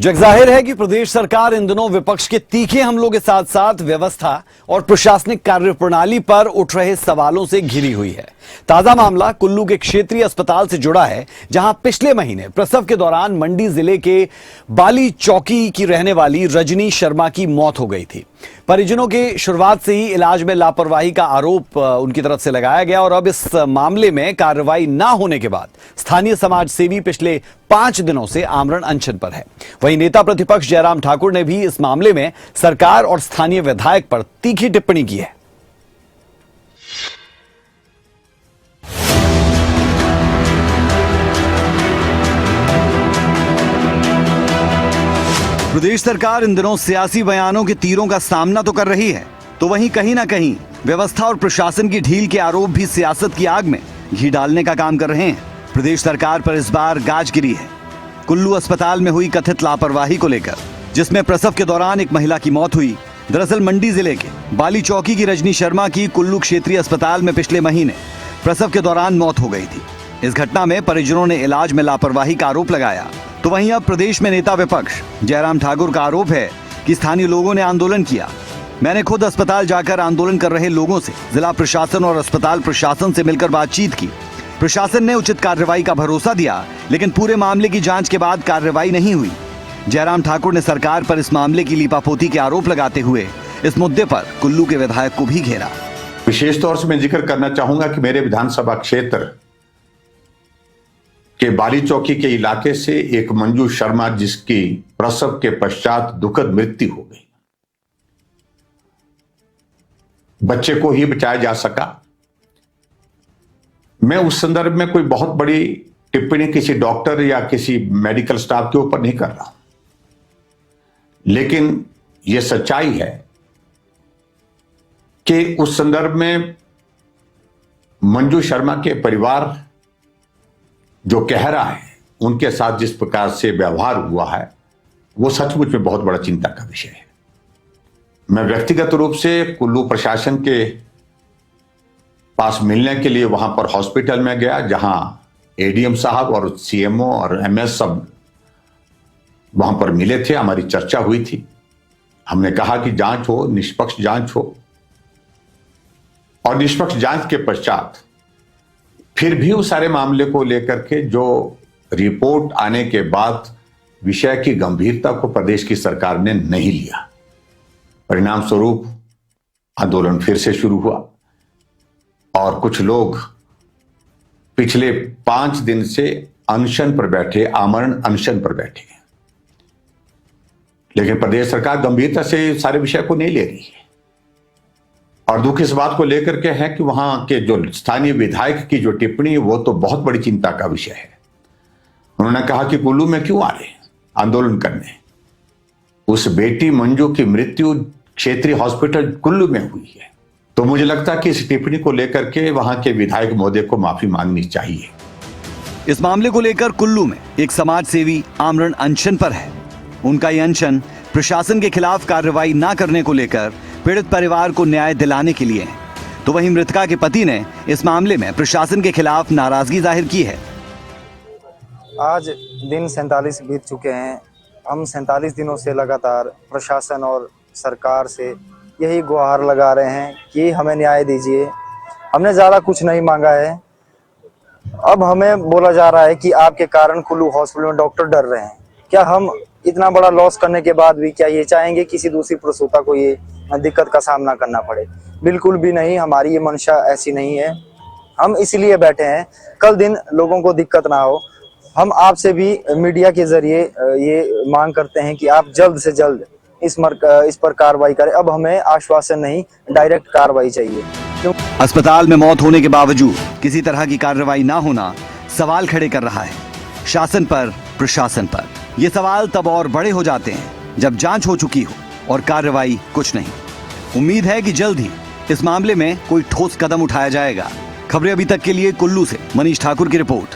जग जाहिर है कि प्रदेश सरकार इन दिनों विपक्ष के तीखे हमलों के साथ साथ व्यवस्था और प्रशासनिक कार्यप्रणाली पर उठ रहे सवालों से घिरी हुई है। ताजा मामला कुल्लू के क्षेत्रीय अस्पताल से जुड़ा है, जहां पिछले महीने प्रसव के दौरान मंडी जिले के बाली चौकी की रहने वाली रजनी शर्मा की मौत हो गई थी। परिजनों के शुरुआत से ही इलाज में लापरवाही का आरोप उनकी तरफ से लगाया गया और अब इस मामले में कार्रवाई न होने के बाद स्थानीय समाज सेवी पिछले 5 दिनों से आमरण अनशन पर है। वहीं नेता प्रतिपक्ष जयराम ठाकुर ने भी इस मामले में सरकार और स्थानीय विधायक पर तीखी टिप्पणी की है। प्रदेश सरकार इन दिनों सियासी बयानों के तीरों का सामना तो कर रही है, तो वहीं कहीं ना कहीं व्यवस्था और प्रशासन की ढील के आरोप भी सियासत की आग में घी डालने का काम कर रहे हैं। प्रदेश सरकार पर इस बार गाज गिरी है कुल्लू अस्पताल में हुई कथित लापरवाही को लेकर, जिसमें प्रसव के दौरान एक महिला की मौत हुई। दरअसल मंडी जिले के बाली चौकी की रजनी शर्मा की कुल्लू क्षेत्रीय अस्पताल में पिछले महीने प्रसव के दौरान मौत हो गई थी। इस घटना में परिजनों ने इलाज में लापरवाही का आरोप लगाया। तो वहीं अब प्रदेश में नेता विपक्ष जयराम ठाकुर का आरोप है कि स्थानीय लोगों ने आंदोलन किया। मैंने खुद अस्पताल जाकर आंदोलन कर रहे लोगों से, जिला प्रशासन और अस्पताल प्रशासन से मिलकर बातचीत की। प्रशासन ने उचित कार्रवाई का भरोसा दिया, लेकिन पूरे मामले की जांच के बाद कार्रवाई नहीं हुई। जयराम ठाकुर ने सरकार पर इस मामले की लीपापोती के आरोप लगाते हुए इस मुद्दे पर कुल्लू के विधायक को भी घेरा। विशेष तौर से मैं जिक्र करना चाहूंगा कि मेरे विधानसभा क्षेत्र के बाली चौकी के इलाके से एक मंजू शर्मा, जिसकी प्रसव के पश्चात दुखद मृत्यु हो गई, बच्चे को ही बचाया जा सका। मैं उस संदर्भ में कोई बहुत बड़ी टिप्पणी किसी डॉक्टर या किसी मेडिकल स्टाफ के ऊपर नहीं कर रहा, लेकिन यह सच्चाई है कि उस संदर्भ में मंजू शर्मा के परिवार जो कह रहा है, उनके साथ जिस प्रकार से व्यवहार हुआ है, वो सचमुच में बहुत बड़ा चिंता का विषय है। मैं व्यक्तिगत रूप से कुल्लू प्रशासन के पास मिलने के लिए वहां पर हॉस्पिटल में गया, जहां एडीएम साहब और सीएमओ और एमएस सब वहां पर मिले थे। हमारी चर्चा हुई थी। हमने कहा कि जांच हो, निष्पक्ष जांच हो, और निष्पक्ष जांच के पश्चात फिर भी उस सारे मामले को लेकर के जो रिपोर्ट आने के बाद विषय की गंभीरता को प्रदेश की सरकार ने नहीं लिया। परिणाम स्वरूप आंदोलन फिर से शुरू हुआ और कुछ लोग पिछले 5 दिन से अनशन पर बैठे, आमरण अनशन पर बैठे, लेकिन प्रदेश सरकार गंभीरता से सारे विषय को नहीं ले रही है। और दुख इस बात को लेकर के है कि वहां के जो स्थानीय विधायक की जो टिप्पणी, वो तो बहुत बड़ी चिंता का विषय है। उन्होंने कहा कि कुल्लू में क्यों आ रहे आंदोलन करने? उस बेटी मंजू की मृत्यु क्षेत्रीय हॉस्पिटल कुल्लू में हुई है। तो मुझे लगता है कि इस टिप्पणी को लेकर के वहां के विधायक महोदय को माफी मांगनी चाहिए। इस मामले को लेकर कुल्लू में एक समाज सेवी आमरण अनशन पर है। उनका यह अनशन प्रशासन के खिलाफ कार्रवाई न करने को लेकर पीड़ित परिवार को न्याय दिलाने के लिए है। तो वहीं मृतका के पति ने इस मामले में प्रशासन के खिलाफ नाराजगी जाहिर की है। आज दिन 47 बीत चुके हैं। हम 47 दिनों से लगातार प्रशासन और सरकार से यही गुहार लगा रहे हैं कि हमें न्याय दीजिए। हमने ज़्यादा कुछ नहीं मांगा है। अब हमें बोला जा रहा है कि आपके कारण कुल्लू हॉस्पिटल में डॉक्टर डर रहे हैं। क्या हम इतना बड़ा लॉस करने के बाद भी क्या ये चाहेंगे किसी दूसरी प्रसूता को ये दिक्कत का सामना करना पड़े? बिल्कुल भी नहीं। हमारी ये मंशा ऐसी नहीं है। हम इसलिए बैठे हैं कल दिन लोगों को दिक्कत ना हो। हम आपसे भी मीडिया के जरिए ये मांग करते हैं कि आप जल्द से जल्द इस पर कार्रवाई करें। अब हमें आश्वासन नहीं, डायरेक्ट कार्रवाई चाहिए। अस्पताल में मौत होने के बावजूद किसी तरह की कार्रवाई ना होना सवाल खड़े कर रहा है शासन पर, प्रशासन पर। ये सवाल तब और बड़े हो जाते हैं जब जांच हो चुकी हो और कार्रवाई कुछ नहीं। उम्मीद है कि जल्द ही इस मामले में कोई ठोस कदम उठाया जाएगा। खबरें अभी तक के लिए कुल्लू से मनीष ठाकुर की रिपोर्ट।